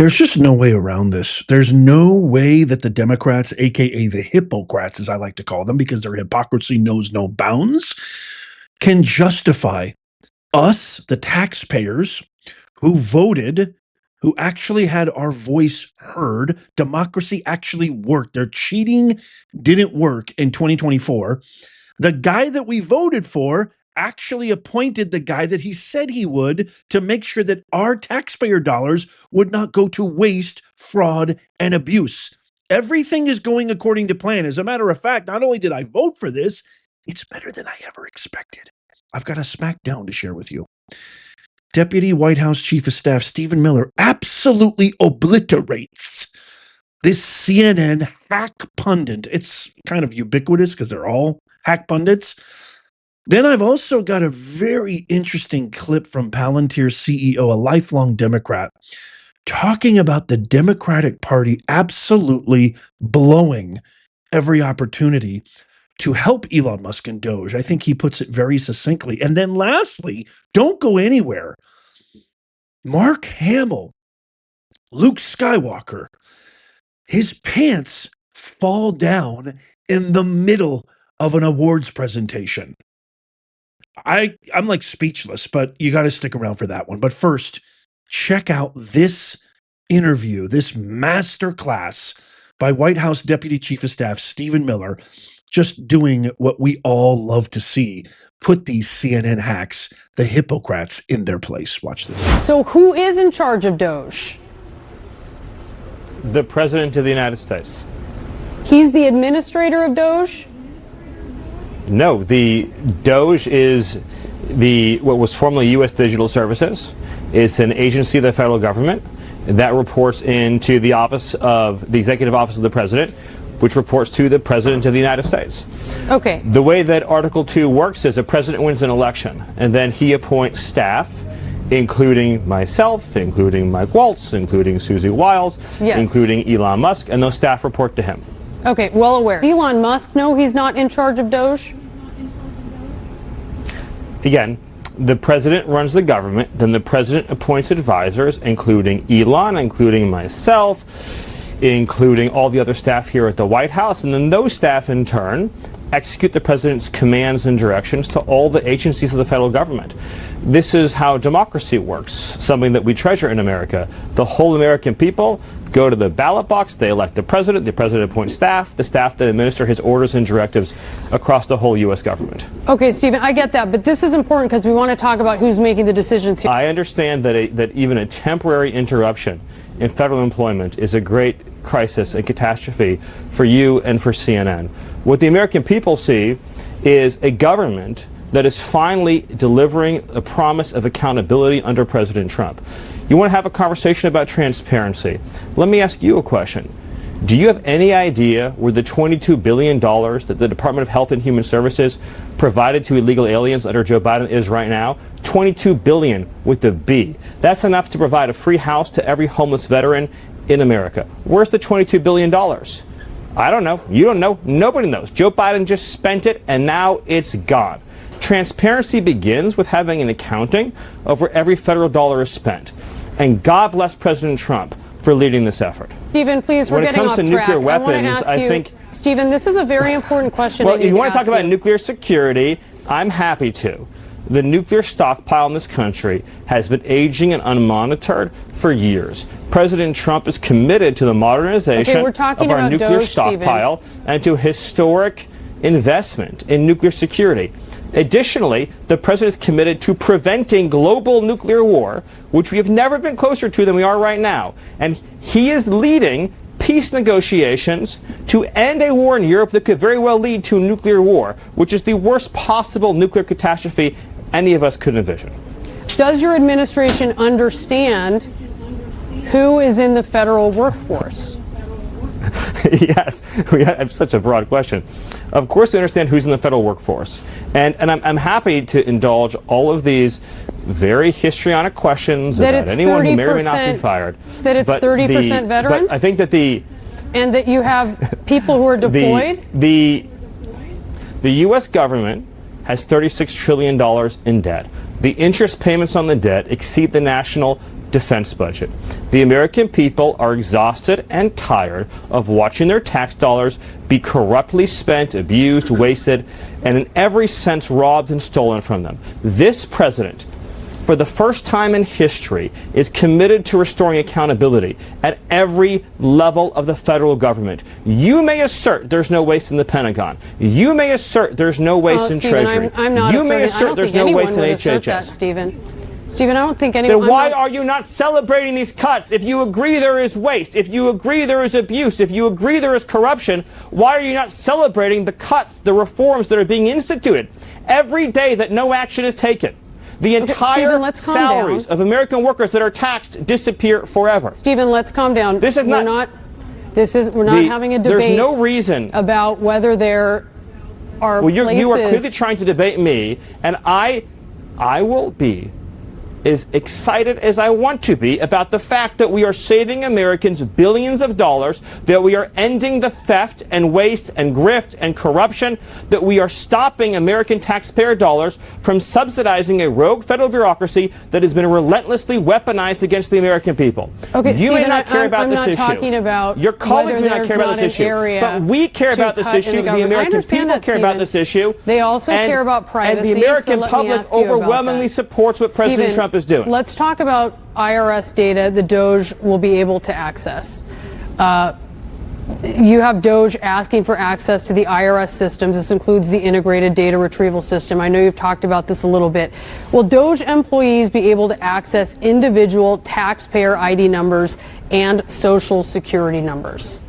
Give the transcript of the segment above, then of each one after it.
There's just no way around this. There's no way that the Democrats, aka the Hippocrats, as I like to call them, because their hypocrisy knows no bounds, can justify us, the taxpayers, who voted, who actually had our voice heard. Democracy actually worked. Their cheating didn't work in 2024. The guy that we voted for actually appointed the guy that he said he would to make sure that our taxpayer dollars would not go to waste, fraud, and abuse. Everything is going according to plan. As a matter of fact, not only did I vote for this, it's better than I ever expected. I've got a smackdown to share with you. Deputy White House Chief of Staff Stephen Miller absolutely obliterates this CNN hack pundit. It's kind of ubiquitous because they're all hack pundits. Then I've also got a very interesting clip from Palantir CEO, a lifelong Democrat, talking about the Democratic Party absolutely blowing every opportunity to help Elon Musk and Doge. I think he puts it very succinctly. And then lastly, don't go anywhere. Mark Hamill, Luke Skywalker, his pants fall down in the middle of an awards presentation. I'm like speechless, but you got to stick around for that one. But first, check out this interview, this masterclass by White House Deputy Chief of Staff Stephen Miller, just doing what we all love to see, put these CNN hacks, the Hippocrats, in their place. Watch this. So who is in charge of Doge? The President of the United States. He's the administrator of Doge? No, the Doge is what was formerly U.S. Digital Services. It's an agency of the federal government that reports into the office of the Executive Office of the President, which reports to the President of the United States. Okay. The way that Article 2 works is a president wins an election, and then he appoints staff, including myself, including Mike Waltz, including Susie Wiles, yes, including Elon Musk, and those staff report to him. Okay, well aware. Does Elon Musk know he's not in charge of Doge? Again, the president runs the government, then the president appoints advisors, including Elon, including myself, including all the other staff here at the White House, and then those staff in turn execute the president's commands and directions to all the agencies of the federal government. This is how democracy works, something that we treasure in America. The whole American people go to the ballot box, they elect the president appoints staff, the staff that administer his orders and directives across the whole U.S. government. Okay, Stephen, I get that, but this is important because we want to talk about who's making the decisions here. I understand that even a temporary interruption in federal employment is a great crisis and catastrophe for you and for CNN. What the American people see is a government that is finally delivering a promise of accountability under President Trump. You want to have a conversation about transparency. Let me ask you a question. Do you have any idea where the $22 billion that the Department of Health and Human Services provided to illegal aliens under Joe Biden is right now? $22 billion with a B. That's enough to provide a free house to every homeless veteran in America. Where's the $22 billion? I don't know. You don't know. Nobody knows. Joe Biden just spent it, and now it's gone. Transparency begins with having an accounting of where every federal dollar is spent. And God bless President Trump for leading this effort. Stephen, please, we're getting off track. When it comes to nuclear weapons, I think... Stephen, this is a very important question. Well, you want to talk about nuclear security, I'm happy to. The nuclear stockpile in this country has been aging and unmonitored for years. President Trump is committed to the modernization of our nuclear stockpile and to historic investment in nuclear security. Additionally, the president is committed to preventing global nuclear war, which we have never been closer to than we are right now. And he is leading peace negotiations to end a war in Europe that could very well lead to a nuclear war, which is the worst possible nuclear catastrophe any of us could envision. Does your administration understand who is in the federal workforce? Yes, we have such a broad question. Of course we understand who's in the federal workforce. And I'm happy to indulge all of these very histrionic questions about anyone who may or may not be fired. That it's 30% veterans? But I think that and that you have people who are deployed? The U.S. government has $36 trillion in debt. The interest payments on the debt exceed the national defense budget. The American people are exhausted and tired of watching their tax dollars be corruptly spent, abused, wasted, and in every sense robbed and stolen from them. This president, for the first time in history, is committed to restoring accountability at every level of the federal government. You may assert there's no waste in the Pentagon. You may assert there's no waste in Stephen, Treasury. I'm not you may asserting, assert there's no waste in HHS. Stephen, I don't think anyone... Then why are you not celebrating these cuts? If you agree there is waste, if you agree there is abuse, if you agree there is corruption, why are you not celebrating the cuts, the reforms that are being instituted? Every day that no action is taken, the entire salaries of American workers that are taxed disappear forever. Stephen, let's calm down. This is we're not having a debate. There's no reason about whether there are places... Well, you are clearly trying to debate me, and I will be as excited as I want to be about the fact that we are saving Americans billions of dollars, that we are ending the theft and waste and grift and corruption, that we are stopping American taxpayer dollars from subsidizing a rogue federal bureaucracy that has been relentlessly weaponized against the American people. Okay, you may Stephen, not care about I'm this not issue. Talking about your colleagues may not care about this issue, but we care about this issue. The American people care about this issue. They also care about privacy. And the American public overwhelmingly supports what President Trump is doing. Let's talk about IRS data the DOJ will be able to access. You have DOJ asking for access to the IRS systems. This includes the integrated data retrieval system. I know you've talked about this a little bit. Will DOJ employees be able to access individual taxpayer ID numbers and social security numbers?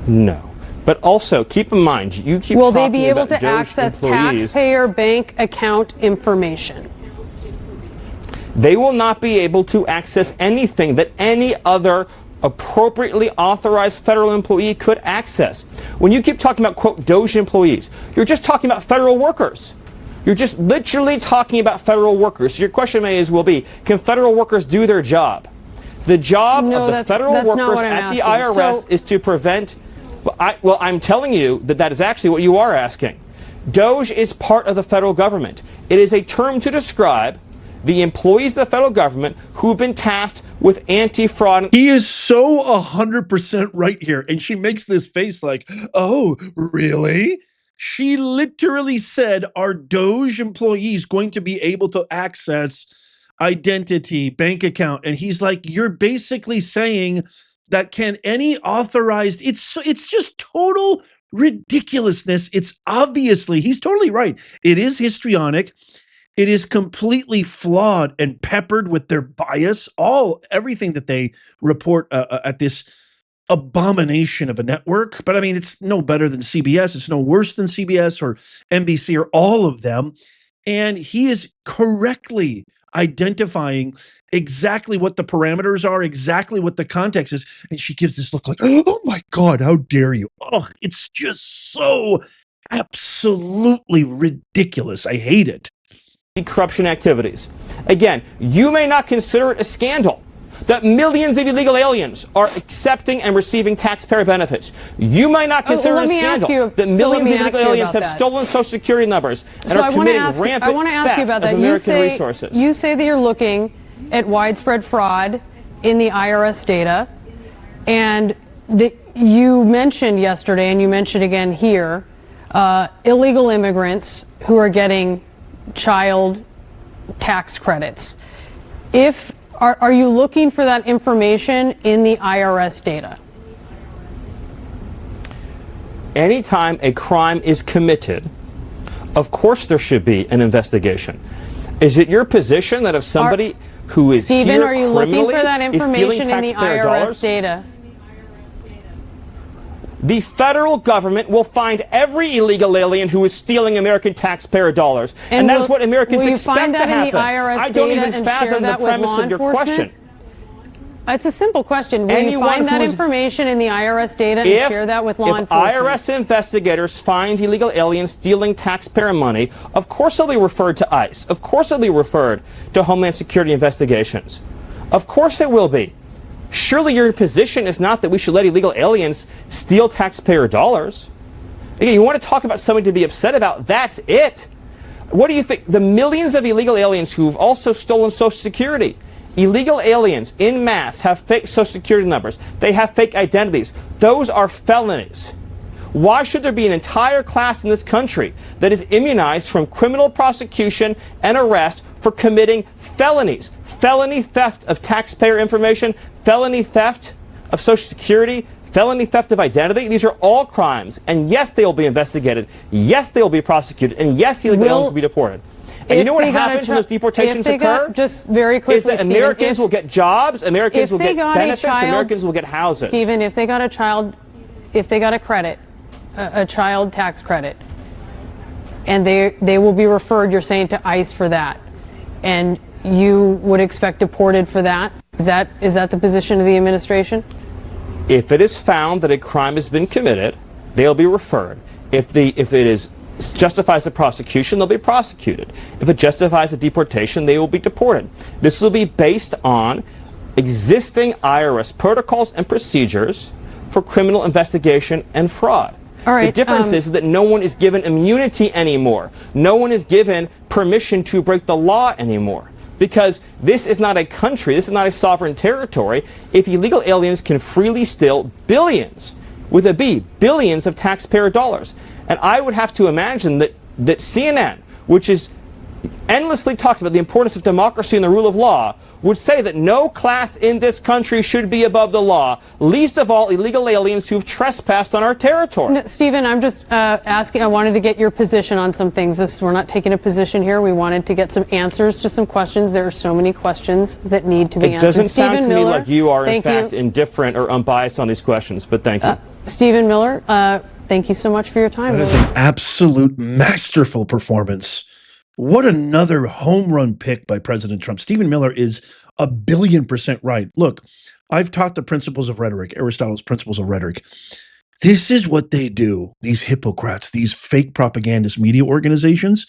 No. But also, keep in mind, you keep Will talking they be able about to DOJ access employees. taxpayer bank account information? They will not be able to access anything that any other appropriately authorized federal employee could access. When you keep talking about, quote, DOJ employees, you're just talking about federal workers. You're just literally talking about federal workers. So your question will be, can federal workers do their job? The job of the federal workers at the IRS is to prevent... Well, I'm telling you that is actually what you are asking. DOJ is part of the federal government. It is a term to describe the employees of the federal government who've been tasked with anti-fraud. He is so 100% right here. And she makes this face like, oh, really? She literally said, are DOJ employees going to be able to access identity, bank account? And he's like, you're basically saying that can any authorized, it's just total ridiculousness. It's obviously, he's totally right. It is histrionic. It is completely flawed and peppered with their bias, everything that they report at this abomination of a network. But I mean, it's no better than CBS. It's no worse than CBS or NBC or all of them. And he is correctly identifying exactly what the parameters are, exactly what the context is. And she gives this look like, oh my God, how dare you? Oh, it's just so absolutely ridiculous. I hate it. Corruption activities. Again, you may not consider it a scandal that millions of illegal aliens are accepting and receiving taxpayer benefits. You might not consider it a scandal that millions of illegal aliens have stolen Social Security numbers and are committing rampant theft of American resources. You say that you're looking at widespread fraud in the IRS data, and you mentioned yesterday, and you mentioned again here, illegal immigrants who are getting child tax credits. Are you looking for that information in the IRS data? Anytime a crime is committed, of course there should be an investigation. Is it your position that if somebody who is Stephen, here are you looking for that information in the IRS data? The federal government will find every illegal alien who is stealing American taxpayer dollars. And that is what Americans expect to happen. I don't even fathom the premise of your question. It's a simple question. Will you find that information in the IRS data and share that with law enforcement? If IRS investigators find illegal aliens stealing taxpayer money, of course they'll be referred to ICE. Of course they'll be referred to Homeland Security investigations. Of course it will be. Surely your position is not that we should let illegal aliens steal taxpayer dollars. Again, you want to talk about something to be upset about, that's it. What do you think? The millions of illegal aliens who've also stolen Social Security illegal aliens in mass have fake social security numbers. They have fake identities. Those are felonies. Why should there be an entire class in this country that is immunized from criminal prosecution and arrest for committing felonies? Felony theft of taxpayer information, felony theft of Social Security, felony theft of identity. These are all crimes. And yes, they will be investigated. Yes, they will be prosecuted. And yes, illegal aliens will be deported. And you know what happens when those deportations occur? Just very quickly, is that Americans will get jobs, Americans will get benefits, Americans will get houses. Stephen, if they got a child, if they got a credit, a child tax credit, and they will be referred, you're saying, to ICE for that, and you would expect deported for that? Is that the position of the administration? If it is found that a crime has been committed, they'll be referred. If it justifies a prosecution, they'll be prosecuted. If it justifies a deportation, they will be deported. This will be based on existing IRS protocols and procedures for criminal investigation and fraud. All right, the difference is that no one is given immunity anymore. No one is given permission to break the law anymore. Because this is not a country, this is not a sovereign territory. If illegal aliens can freely steal billions, with a B, billions of taxpayer dollars. And I would have to imagine that CNN, which is endlessly talked about the importance of democracy and the rule of law, would say that no class in this country should be above the law, least of all illegal aliens who've trespassed on our territory. No, Stephen, I'm just asking, I wanted to get your position on some things. We're not taking a position here. We wanted to get some answers to some questions. There are so many questions that need to be answered. It doesn't sound to me like you are, in fact, you. Indifferent or unbiased on these questions, but thank you. Stephen Miller, thank you so much for your time. That is an absolute masterful performance. What another home run pick by President Trump. Stephen Miller is 1,000,000,000% right. Look, I've taught the principles of rhetoric, Aristotle's principles of rhetoric. This is what they do, these hypocrites, these fake propagandist media organizations.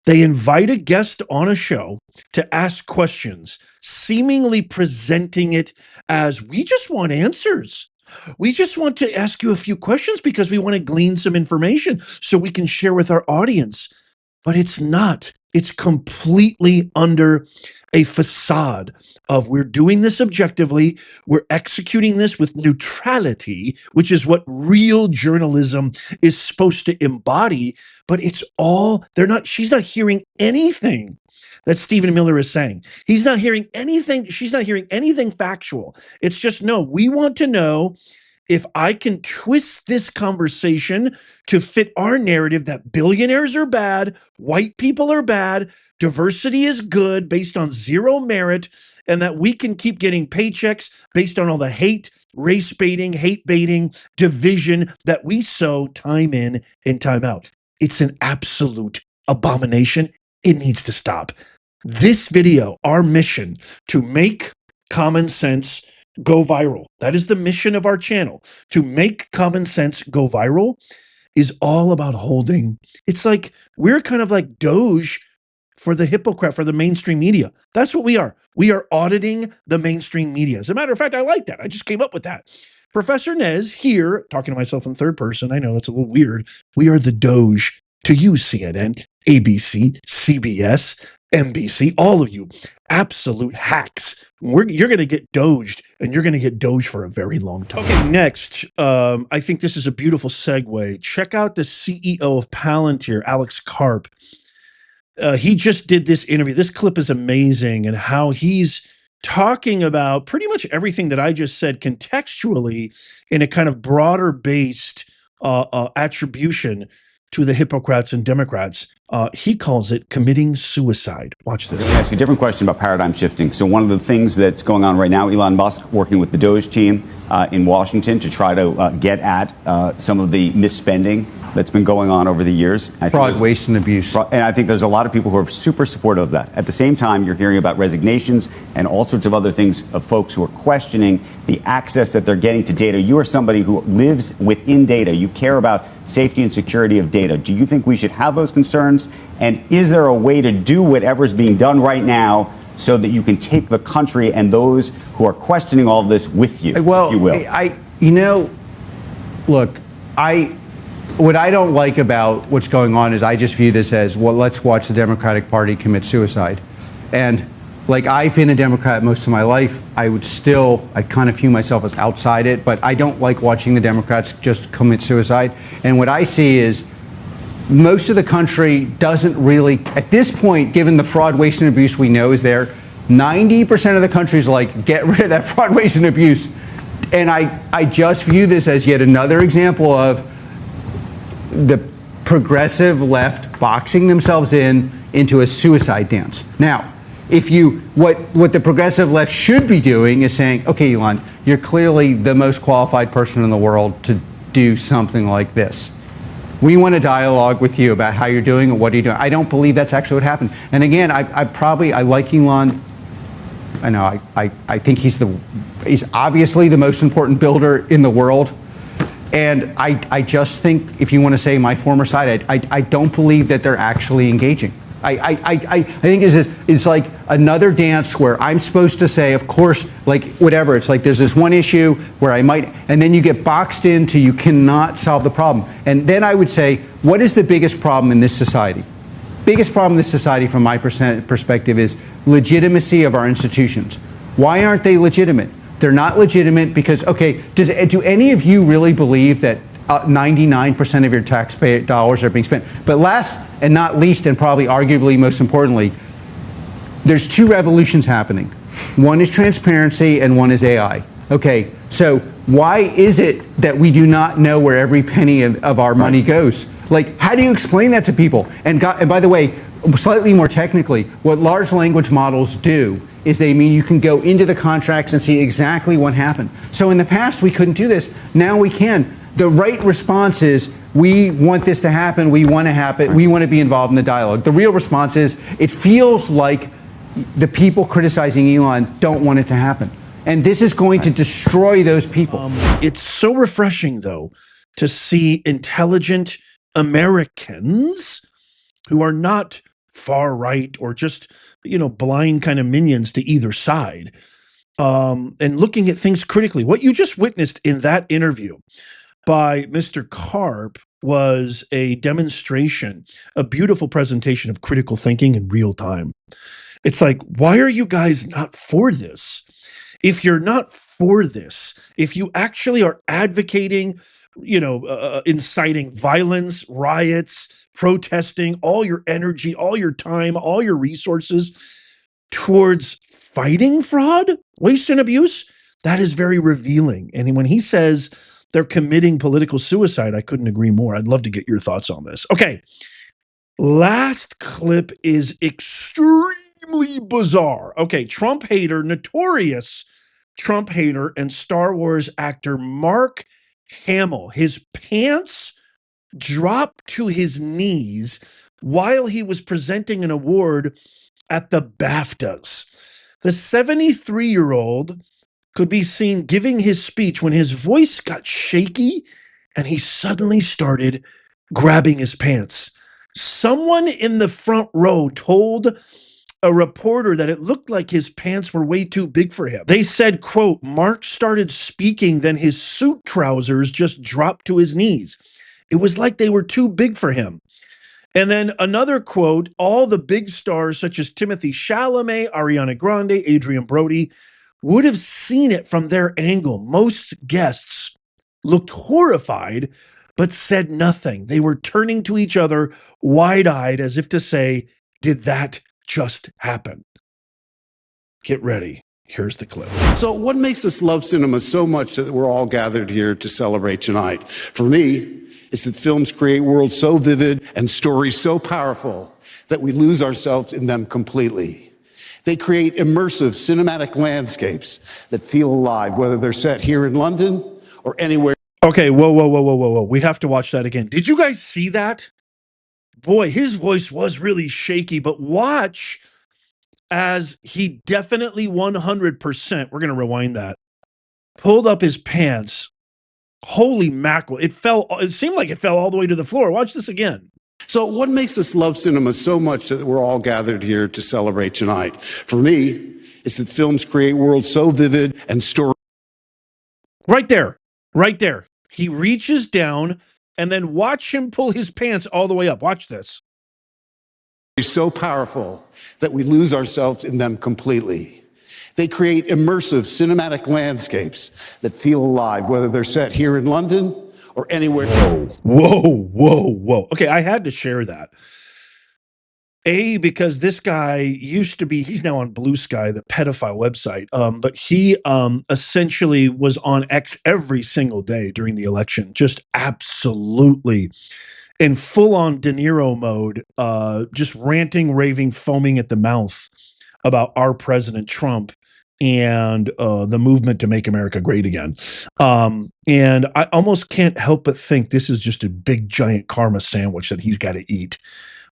They invite a guest on a show to ask questions, seemingly presenting it as, we just want answers. We just want to ask you a few questions because we want to glean some information so we can share with our audience. But it's not. It's completely under a facade of, we're doing this objectively, we're executing this with neutrality, which is what real journalism is supposed to embody. But it's all, she's not hearing anything that Stephen Miller is saying. He's not hearing anything. She's not hearing anything factual. It's just, no, we want to know if I can twist this conversation to fit our narrative that billionaires are bad, white people are bad, diversity is good based on zero merit, and that we can keep getting paychecks based on all the hate, race baiting, hate baiting, division that we sow time in and time out. It's an absolute abomination. It needs to stop. This video, our mission to make common sense go viral. That is the mission of our channel. To make common sense go viral is all about holding. It's like we're kind of like Doge for the hypocrite, for the mainstream media. That's what we are. We are auditing the mainstream media. As a matter of fact, I like that. I just came up with that. Professor Nez here, talking to myself in third person. I know that's a little weird. We are the Doge to you, CNN, ABC, CBS, NBC, all of you, absolute hacks. You're going to get doged, and you're going to get doged for a very long time. Okay, next, I think this is a beautiful segue. Check out the CEO of Palantir, Alex Karp. He just did this interview. This clip is amazing, and how he's talking about pretty much everything that I just said contextually in a kind of broader based attribution to the hypocrites and Democrats. He calls it committing suicide. Watch this. Let me ask you a different question about paradigm shifting. So one of the things that's going on right now, Elon Musk working with the Doge team in Washington to try to get at some of the misspending that's been going on over the years. Fraud, waste, and abuse. And I think there's a lot of people who are super supportive of that. At the same time, you're hearing about resignations and all sorts of other things of folks who are questioning the access that they're getting to data. You are somebody who lives within data. You care about safety and security of data. Do you think we should have those concerns? And is there a way to do whatever's being done right now so that you can take the country and those who are questioning all of this with you, well, if you will? Look, what I don't like about what's going on is I just view this as, well, let's watch the Democratic Party commit suicide. And like, I've been a Democrat most of my life. I kind of view myself as outside it, but I don't like watching the Democrats just commit suicide. And what I see is most of the country doesn't really, at this point, given the fraud, waste, and abuse we know is there, 90% of the country is like, get rid of that fraud, waste, and abuse. And I just view this as yet another example of the progressive left boxing themselves into a suicide dance. Now, what the progressive left should be doing is saying, okay, Elon, you're clearly the most qualified person in the world to do something like this. We want to dialogue with you about how you're doing and what are you doing. I don't believe that's actually what happened. And again, I like Elon. I know I think he's obviously the most important builder in the world. And I just think, if you want to say my former side, I don't believe that they're actually engaging. I think it's like another dance where I'm supposed to say, of course, like whatever. It's like there's this one issue where I might, and then you get boxed into you cannot solve the problem. And then I would say, what is the biggest problem in this society? Biggest problem in this society from my perspective is legitimacy of our institutions. Why aren't they legitimate? They're not legitimate because, okay, do any of you really believe that 99% of your taxpayer dollars are being spent? But last and not least, and probably arguably most importantly, there's two revolutions happening. One is transparency and one is AI. Okay, so why is it that we do not know where every penny of our money goes? Like, how do you explain that to people? And by the way, slightly more technically, what large language models do is you can go into the contracts and see exactly what happened. So in the past, we couldn't do this. Now we can. The right response is, we want this to happen, we want to be involved in the dialogue. The real response is, it feels like the people criticizing Elon don't want it to happen. And this is going to destroy those people. It's so refreshing, though, to see intelligent Americans who are not far right or just, blind kind of minions to either side, and looking at things critically. What you just witnessed in that interview by Mr. Karp was a demonstration, a beautiful presentation of critical thinking in real time. It's like, why are you guys not for this? If you're not for this, if you actually are advocating, inciting violence, riots, protesting, all your energy, all your time, all your resources towards fighting fraud, waste, and abuse, that is very revealing. And when he says they're committing political suicide, I couldn't agree more. I'd love to get your thoughts on this. Okay, last clip is extremely bizarre. Okay, Trump hater, notorious Trump hater, and Star Wars actor Mark Hamill. His pants dropped to his knees while he was presenting an award at the BAFTAs. The 73-year-old could be seen giving his speech when his voice got shaky and he suddenly started grabbing his pants. Someone in the front row told a reporter that it looked like his pants were way too big for him. They said, quote, Mark started speaking, then his suit trousers just dropped to his knees. It was like they were too big for him. And then another quote, all the big stars such as Timothy Chalamet, Ariana Grande, Adrian Brody would have seen it from their angle. Most guests looked horrified, but said nothing. They were turning to each other wide-eyed as if to say, did that just happen? Get ready. Here's the clip. So what makes us love cinema so much that we're all gathered here to celebrate tonight? For me, it's that films create worlds so vivid and stories so powerful that we lose ourselves in them completely. They create immersive cinematic landscapes that feel alive, whether they're set here in London or anywhere. Okay, whoa. We have to watch that again. Did you guys see that? Boy, his voice was really shaky, but watch as he definitely 100%, we're going to rewind that, pulled up his pants. Holy mackerel. It seemed like it fell all the way to the floor. Watch this again. So what makes us love cinema so much that we're all gathered here to celebrate tonight? For me, it's that films create worlds so vivid and story. Right there. He reaches down and then watch him pull his pants all the way up. Watch this. so powerful that we lose ourselves in them completely. They create immersive cinematic landscapes that feel alive, whether they're set here in London or anywhere. Whoa. Okay, I had to share that. Because this guy used to be, he's now on Blue Sky, the pedophile website, but he essentially was on X every single day during the election, just absolutely in full-on De Niro mode, just ranting, raving, foaming at the mouth about our President Trump and the movement to make America great again. And I almost can't help but think this is just a big, giant karma sandwich that he's got to eat.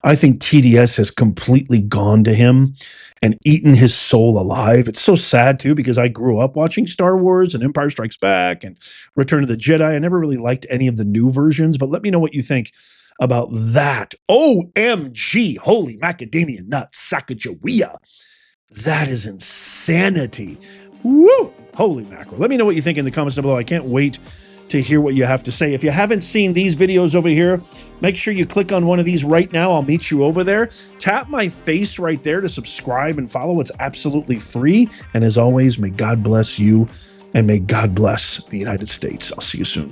I think TDS has completely gone to him and eaten his soul alive. It's so sad, too, because I grew up watching Star Wars and Empire Strikes Back and Return of the Jedi. I never really liked any of the new versions, but let me know what you think about that. OMG, holy macadamia nut, Sacagawea. That is insanity. Woo! Holy mackerel. Let me know what you think in the comments down below. I can't wait to hear what you have to say. If you haven't seen these videos over here, make sure you click on one of these right now. I'll meet you over there. Tap my face right there to subscribe and follow. It's absolutely free. And as always, may God bless you and may God bless the United States. I'll see you soon.